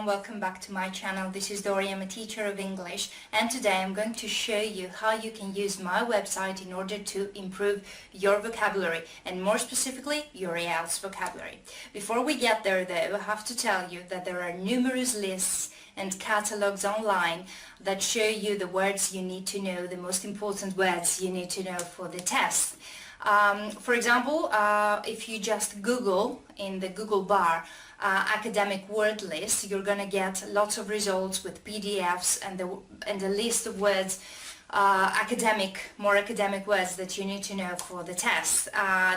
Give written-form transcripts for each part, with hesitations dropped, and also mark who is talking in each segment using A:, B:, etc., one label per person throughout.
A: welcome back to my channel. This is Dori, I'm a teacher of English, and today I'm going to show you how you can use my website in order to improve your vocabulary, and more specifically your IELTS vocabulary. Before we get there though, I have to tell you that there are numerous lists and catalogs online that show you the words you need to know, the most important words you need to know for the test. For example, if you just Google in the Google bar academic word list, you're gonna get lots of results with PDFs and a list of words, more academic words that you need to know for the test.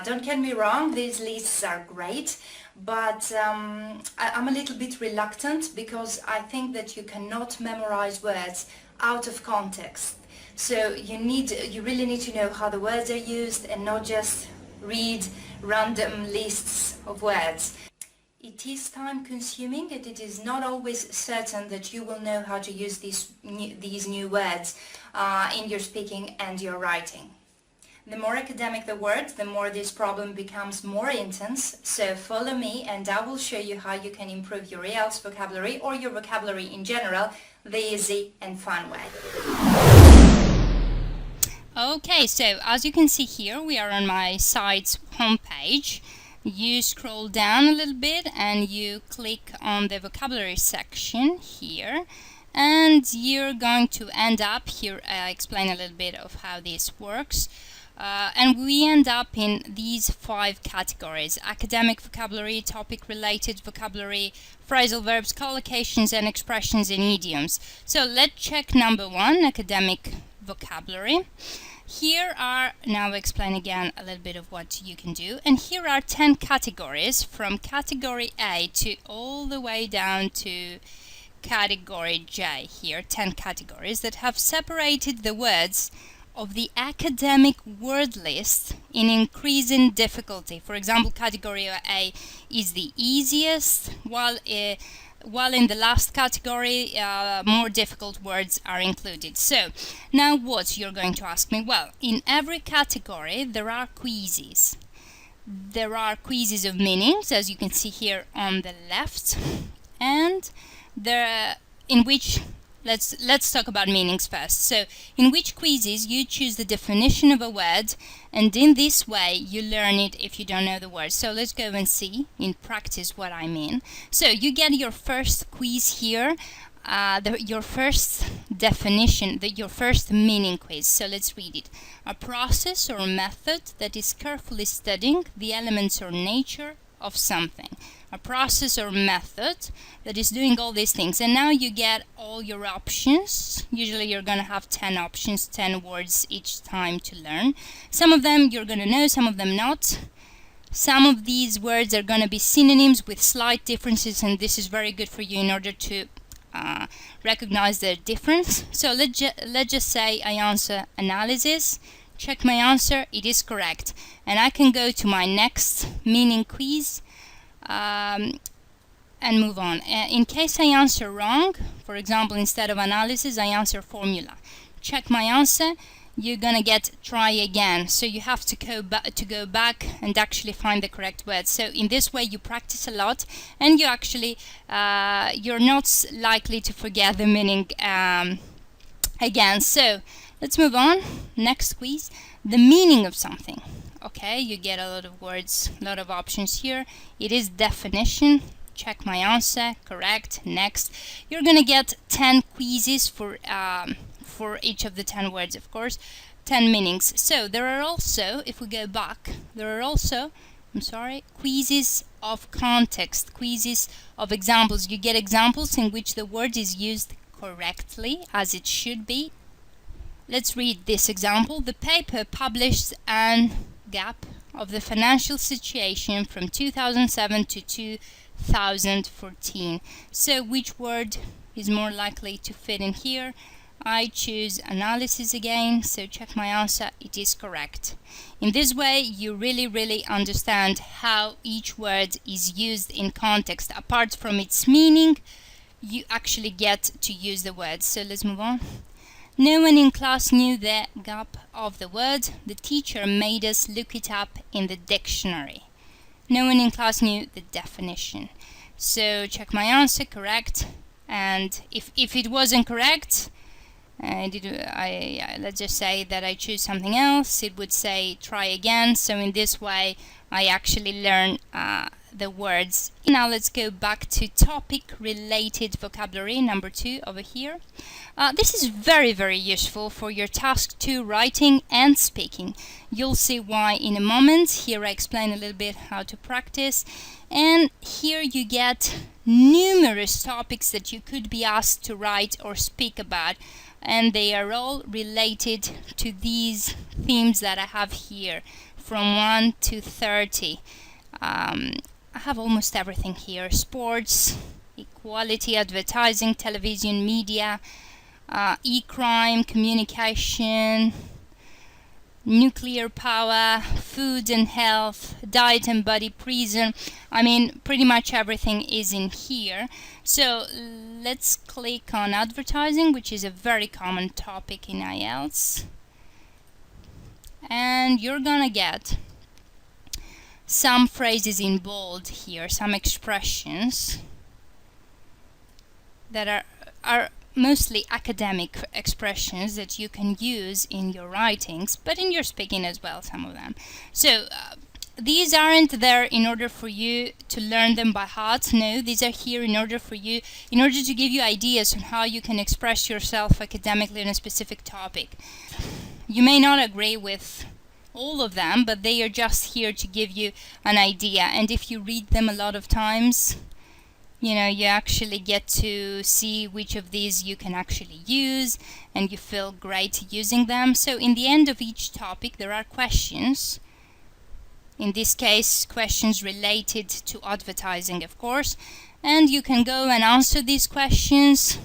A: Don't get me wrong, these lists are great, but I'm a little bit reluctant because I think that you cannot memorize words out of context. So you really need to know how the words are used and not just read random lists of words. It is time consuming and it is not always certain that you will know how to use these new words in your speaking and your writing. The more academic the words, the more this problem becomes more intense. So follow me and I will show you how you can improve your IELTS vocabulary or your vocabulary in general the easy and fun way.
B: Okay, so as you can see here, we are on my site's homepage. You scroll down a little bit and you click on the vocabulary section here, and you're going to end up here. I explain a little bit of how this works. And we end up in these 5 categories: academic vocabulary, topic-related vocabulary, phrasal verbs, collocations and expressions and idioms. So let's check number 1, academic vocabulary. Here are, now I'll explain again a little bit of what you can do, and here are 10 categories from category A to all the way down to category J. Here 10 categories that have separated the words of the academic word list in increasing difficulty. For example, category A is the easiest, while in the last category more difficult words are included. So now what you're going to ask me? Well, in every category there are quizzes. There are quizzes of meanings, as you can see here on the left, and in which let's talk about meanings first. So in which quizzes you choose the definition of a word, and in this way you learn it if you don't know the word. So let's go and see in practice what I mean. So you get your first quiz here, your first definition, your first meaning quiz. So let's read it. A process or method that is carefully studying the elements or nature of something. A process or method that is doing all these things. And now you get all your options. Usually you're going to have 10 options, 10 words each time to learn. Some of them you're going to know, some of them not. Some of these words are going to be synonyms with slight differences, and this is very good for you in order to recognize the difference. So let's just say I answer analysis. Check my answer, it is correct. And I can go to my next meaning quiz and move on. In case I answer wrong, for example, instead of analysis, I answer formula. Check my answer, you're gonna get try again. So you have to go back and actually find the correct word. So in this way you practice a lot, and you actually you're not likely to forget the meaning again. So let's move on. Next quiz, the meaning of something. Okay, you get a lot of words, a lot of options here. It is definition. Check my answer, correct. Next, you're gonna get 10 quizzes for each of the 10 words, of course, 10 meanings. So there are also, if we go back, there are also, quizzes of context, quizzes of examples. You get examples in which the word is used correctly, as it should be. Let's read this example. The paper published an gap of the financial situation from 2007 to 2014. So which word is more likely to fit in here? I choose analysis again, so check my answer, it is correct. In this way you really understand how each word is used in context. Apart from its meaning, you actually get to use the word. So let's move on. No one in class knew the gap of the word. The teacher made us look it up in the dictionary. No one in class knew the definition. So check my answer, correct. And if it wasn't correct, let's just say that I choose something else, it would say try again. So in this way I actually learn the words. Now let's go back to topic related vocabulary number 2 over here. This is very, very useful for your task 2 writing and speaking. You'll see why in a moment. Here I explain a little bit how to practice, and here you get numerous topics that you could be asked to write or speak about, and they are all related to these themes that I have here from 1 to 30. I have almost everything here: sports, equality, advertising, television, media, e-crime, communication, nuclear power, food and health, diet and body, prison. I mean, pretty much everything is in here. So let's click on advertising, which is a very common topic in IELTS. And you're gonna get some phrases in bold here, some expressions that are mostly academic expressions that you can use in your writings, but in your speaking as well, some of them. So these aren't there in order for you to learn them by heart. No, these are here in order to give you ideas on how you can express yourself academically on a specific topic. You may not agree with all of them, but they are just here to give you an idea. And if you read them a lot of times, you actually get to see which of these you can actually use, and you feel great using them. So in the end of each topic there are questions. In this case, questions related to advertising, of course, and you can go and answer these questions.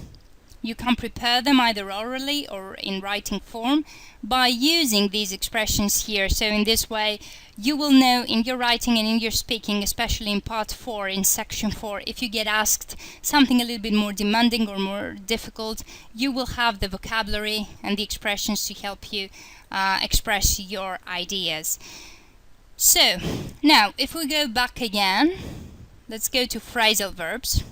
B: You can prepare them either orally or in writing form by using these expressions here. So in this way you will know in your writing and in your speaking, especially in part 4, in section 4, if you get asked something a little bit more demanding or more difficult, you will have the vocabulary and the expressions to help you express your ideas. So now if we go back again, let's go to phrasal verbs.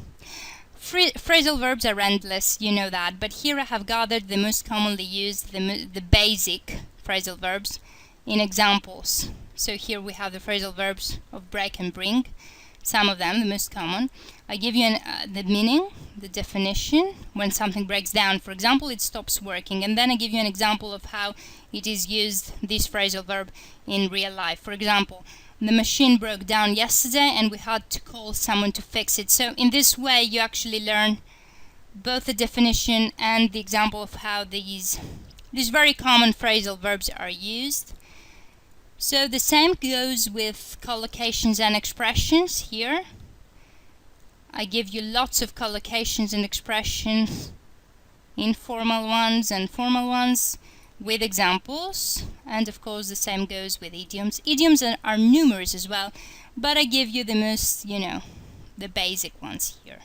B: Phrasal verbs are endless, you know that, but here I have gathered the most commonly used, the basic phrasal verbs in examples. So here we have the phrasal verbs of break and bring, some of them, the most common. I give you the meaning, the definition. When something breaks down, for example, it stops working, and then I give you an example of how it is used, this phrasal verb, in real life. For example, the machine broke down yesterday and we had to call someone to fix it. So in this way you actually learn both the definition and the example of how these very common phrasal verbs are used. So the same goes with collocations and expressions. Here I give you lots of collocations and expressions, informal ones and formal ones, with examples, and of course the same goes with idioms. Idioms are numerous as well, but I give you the most, the basic ones here.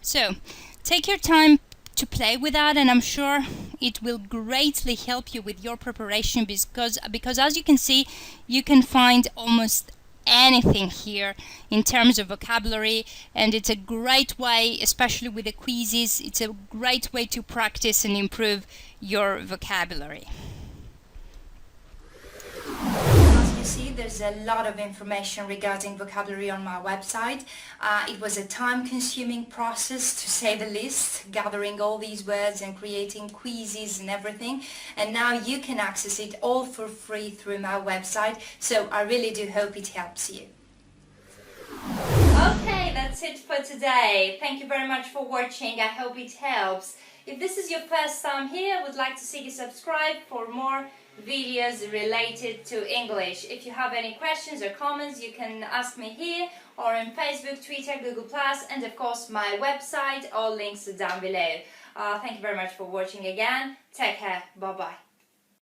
B: So take your time to play with that, and I'm sure it will greatly help you with your preparation, because as you can see, you can find almost anything here in terms of vocabulary, and it's a great way, especially with the quizzes, it's a great way to practice and improve your vocabulary.
A: As you see, there's a lot of information regarding vocabulary on my website. It was a time-consuming process, to say the least, gathering all these words and creating quizzes and everything, and now you can access it all for free through my website, so I really do hope it helps you. Okay, that's it for today. Thank you very much for watching. I hope it helps. If this is your first time here, I would like to see you subscribe for more videos related to English. If you have any questions or comments, you can ask me here or on Facebook, Twitter, Google+, and of course my website. All links are down below. Thank you very much for watching again. Take care. Bye-bye.